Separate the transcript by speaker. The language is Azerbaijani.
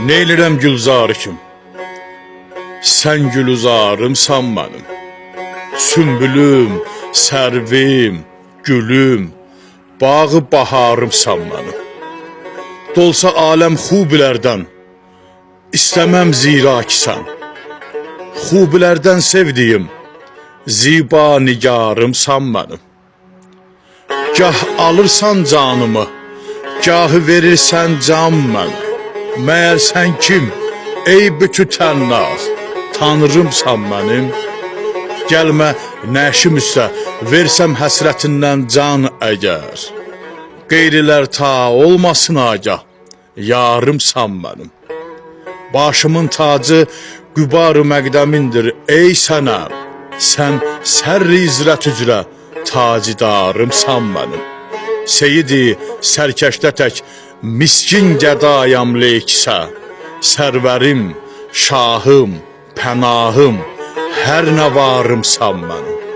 Speaker 1: Neylirəm gülzarı kim? Sən gülzarımsan mənim. Sümbülüm, sərvim, gülüm, bağı baharımsan mənim. Dolsa aləm xubilərdən, istəməm zira ki sən. Xubilərdən sevdiyim, ziba nigarımsan mənim. Gah alırsan canımı, gahı verirsən can mən. Məyər sən kim, ey bütü tənnaz, tanrımsan mənim. Gəlmə nəşim üstə, versəm həsrətindən can əgər. Qeyrilər ta olmasın agah, yarımsan mənim. Başımın tacı qübar-ı məqdəmindir ey sənəm. Sən sərri izrət üzrə tacidarımsan mənim. Seyidi sərkəşdə tək miskin qədayam leykisə. Sərvərim, şahım, pənahım, hər nə varımsan mənim.